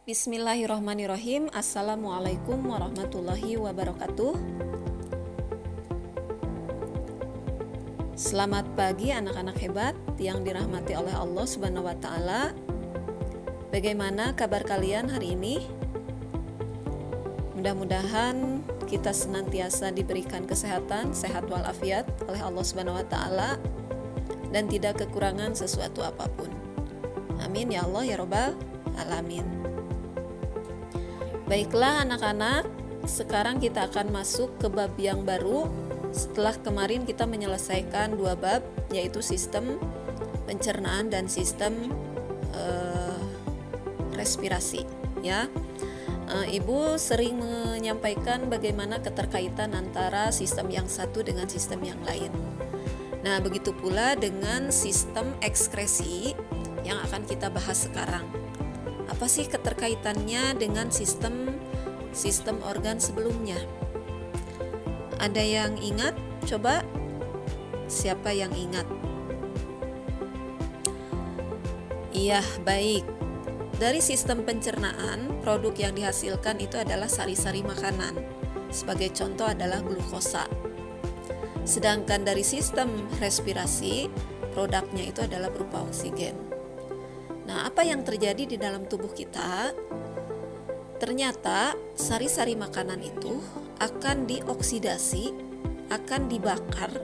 Bismillahirrahmanirrahim. Assalamualaikum warahmatullahi wabarakatuh. Selamat pagi anak-anak hebat yang dirahmati oleh Allah Subhanahu wa taala. Bagaimana kabar kalian hari ini? Mudah-mudahan kita senantiasa diberikan kesehatan, sehat walafiat oleh Allah Subhanahu wa taala dan tidak kekurangan sesuatu apapun. Amin ya Allah ya Rabbal alamin. Baiklah anak-anak, sekarang kita akan masuk ke bab yang baru. Setelah kemarin kita menyelesaikan 2 bab, yaitu sistem pencernaan dan sistem respirasi. Ya, Ibu sering menyampaikan bagaimana keterkaitan antara sistem yang satu dengan sistem yang lain. Nah, begitu pula dengan sistem ekskresi yang akan kita bahas sekarang. Apa sih keterkaitannya dengan sistem organ sebelumnya? Ada yang ingat? Coba siapa yang ingat? Iya, baik. Dari sistem pencernaan, produk yang dihasilkan itu adalah sari-sari makanan. Sebagai contoh adalah glukosa. Sedangkan dari sistem respirasi, produknya itu adalah berupa oksigen. Nah, apa yang terjadi di dalam tubuh kita? Ternyata sari-sari makanan itu akan dioksidasi, akan dibakar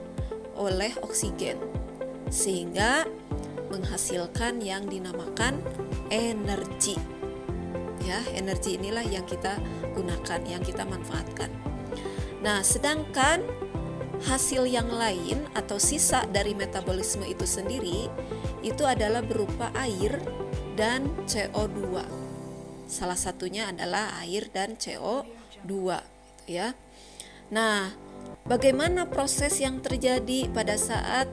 oleh oksigen, sehingga menghasilkan yang dinamakan energi. Ya, energi inilah yang kita gunakan, yang kita manfaatkan. Nah, sedangkan hasil yang lain atau sisa dari metabolisme itu sendiri itu adalah berupa air dan CO2. Salah satunya adalah air dan CO2, ya. Nah, bagaimana proses yang terjadi pada saat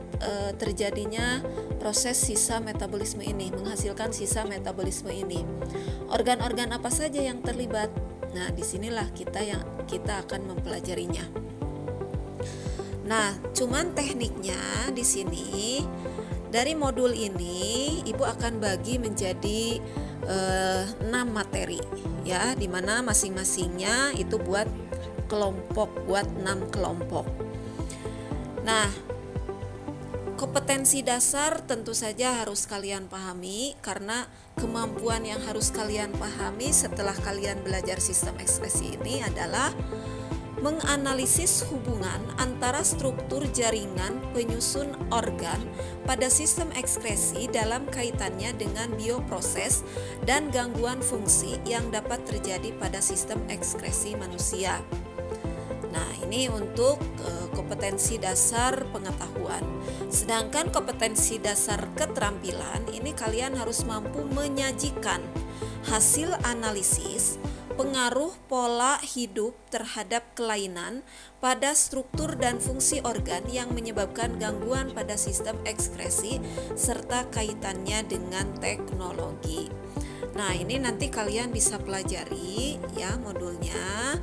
terjadinya proses sisa metabolisme ini, menghasilkan sisa metabolisme ini? Organ-organ apa saja yang terlibat? Nah, disinilah kita akan mempelajarinya. Nah, cuman tekniknya di sini dari modul ini Ibu akan bagi menjadi 6 materi, ya, dimana masing-masingnya itu buat 6 kelompok. Nah, kompetensi dasar tentu saja harus kalian pahami, karena kemampuan yang harus kalian pahami setelah kalian belajar sistem ekskresi ini adalah menganalisis hubungan antara struktur jaringan penyusun organ pada sistem ekskresi dalam kaitannya dengan bioproses dan gangguan fungsi yang dapat terjadi pada sistem ekskresi manusia. Nah, ini untuk kompetensi dasar pengetahuan. Sedangkan kompetensi dasar keterampilan ini kalian harus mampu menyajikan hasil analisis pengaruh pola hidup terhadap kelainan pada struktur dan fungsi organ yang menyebabkan gangguan pada sistem ekskresi serta kaitannya dengan teknologi. Nah, ini nanti kalian bisa pelajari ya modulnya,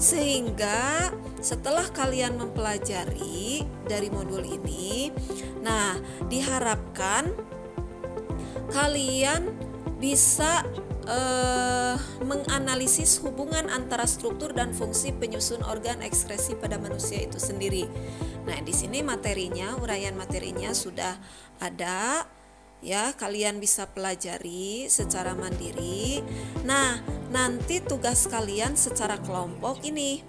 sehingga setelah kalian mempelajari dari modul ini, nah diharapkan kalian bisa menganalisis hubungan antara struktur dan fungsi penyusun organ ekskresi pada manusia itu sendiri. Nah, di sini materinya, uraian materinya sudah ada, ya, kalian bisa pelajari secara mandiri. Nah, nanti tugas kalian secara kelompok ini.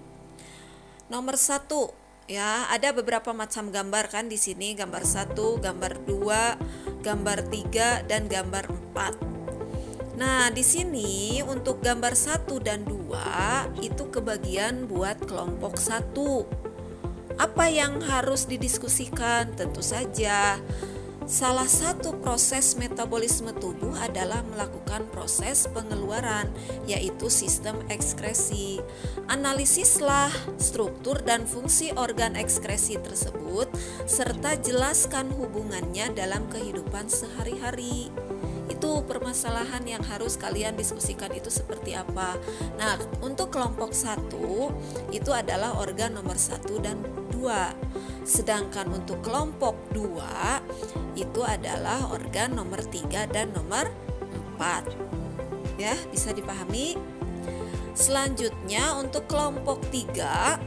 Nomor 1, ya, ada beberapa macam gambar kan di sini, gambar 1, gambar 2, gambar 3 dan gambar 4. Nah, di sini untuk gambar 1 dan 2 itu kebagian buat kelompok 1. Apa yang harus didiskusikan? Tentu saja salah satu proses metabolisme tubuh adalah melakukan proses pengeluaran, yaitu sistem ekskresi. Analisislah struktur dan fungsi organ ekskresi tersebut serta jelaskan hubungannya dalam kehidupan sehari-hari. Itu permasalahan yang harus kalian diskusikan itu seperti apa. Nah, untuk kelompok 1 itu adalah organ nomor 1 dan 2. Sedangkan untuk kelompok 2 itu adalah organ nomor 3 dan nomor 4. Ya, bisa dipahami. Selanjutnya untuk kelompok 3.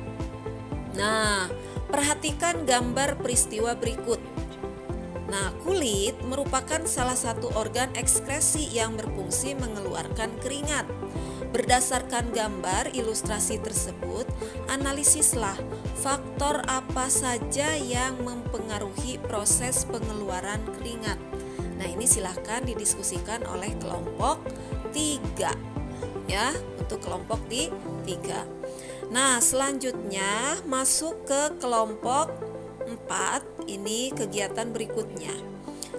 Nah, perhatikan gambar peristiwa berikut. Nah, kulit merupakan salah satu organ ekskresi yang berfungsi mengeluarkan keringat. Berdasarkan gambar ilustrasi tersebut, analisislah faktor apa saja yang mempengaruhi proses pengeluaran keringat. Nah, ini silahkan didiskusikan oleh kelompok 3 ya, untuk kelompok 3. Nah, selanjutnya masuk ke kelompok 4. Ini kegiatan berikutnya,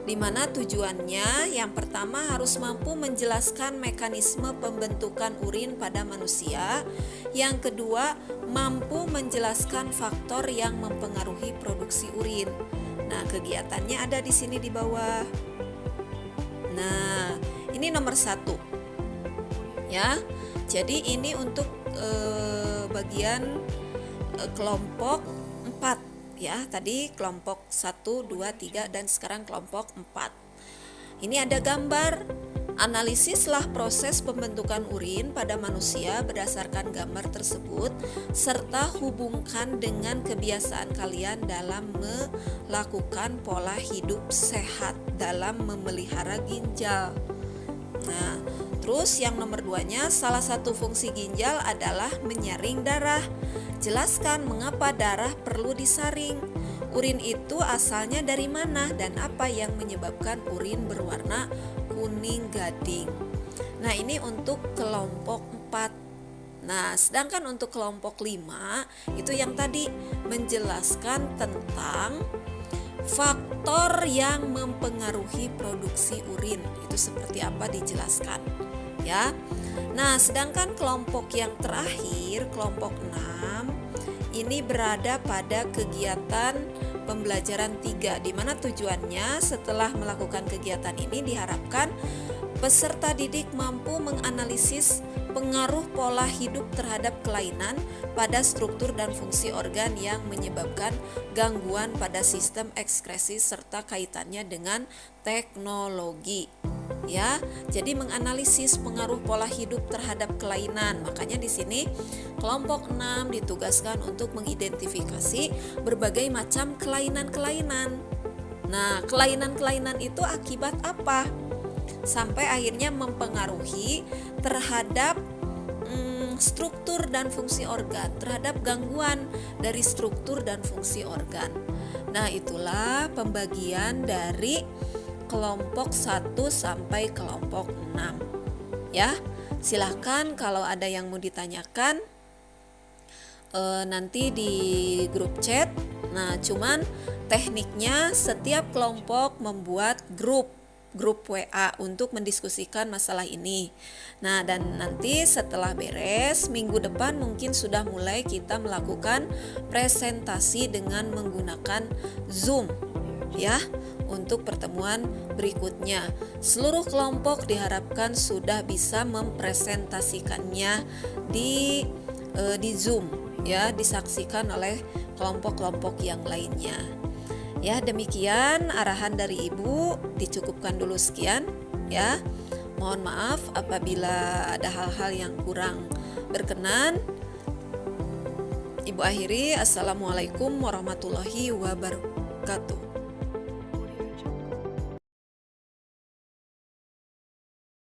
di mana tujuannya yang pertama harus mampu menjelaskan mekanisme pembentukan urin pada manusia. Yang kedua, mampu menjelaskan faktor yang mempengaruhi produksi urin. Nah, kegiatannya ada di sini di bawah. Nah, ini nomor 1 ya. Jadi ini untuk bagian kelompok 4 ya. Tadi kelompok 1, 2, 3 dan sekarang kelompok 4. Ini ada gambar. Analisislah proses pembentukan urin pada manusia berdasarkan gambar tersebut serta hubungkan dengan kebiasaan kalian dalam melakukan pola hidup sehat dalam memelihara ginjal. Nah, terus yang nomor 2-nya, salah satu fungsi ginjal adalah menyaring darah. Jelaskan mengapa darah perlu disaring. Urin itu asalnya dari mana dan apa yang menyebabkan urin berwarna kuning gading. Nah, ini untuk kelompok 4. Nah, sedangkan untuk kelompok 5 itu yang tadi menjelaskan tentang faktor yang mempengaruhi produksi urin. Itu seperti apa dijelaskan ya. Nah, sedangkan kelompok yang terakhir, kelompok 6, ini berada pada kegiatan pembelajaran 3, di mana tujuannya setelah melakukan kegiatan ini diharapkan peserta didik mampu menganalisis pengaruh pola hidup terhadap kelainan pada struktur dan fungsi organ yang menyebabkan gangguan pada sistem ekskresi serta kaitannya dengan teknologi. Ya, jadi menganalisis pengaruh pola hidup terhadap kelainan. Makanya di sini kelompok 6 ditugaskan untuk mengidentifikasi berbagai macam kelainan-kelainan. Nah, kelainan-kelainan itu akibat apa? Sampai akhirnya mempengaruhi terhadap struktur dan fungsi organ, terhadap gangguan dari struktur dan fungsi organ. Nah, itulah pembagian dari kelompok 1 sampai kelompok 6 ya. Silahkan kalau ada yang mau ditanyakan nanti di grup chat. Nah, cuman tekniknya setiap kelompok membuat grup WA untuk mendiskusikan masalah ini. Nah, dan nanti setelah beres minggu depan mungkin sudah mulai kita melakukan presentasi dengan menggunakan Zoom ya, untuk pertemuan berikutnya. Seluruh kelompok diharapkan sudah bisa mempresentasikannya di Zoom ya, disaksikan oleh kelompok-kelompok yang lainnya. Ya, demikian arahan dari Ibu, dicukupkan dulu sekian ya. Mohon maaf apabila ada hal-hal yang kurang berkenan. Ibu akhiri, Assalamualaikum warahmatullahi wabarakatuh.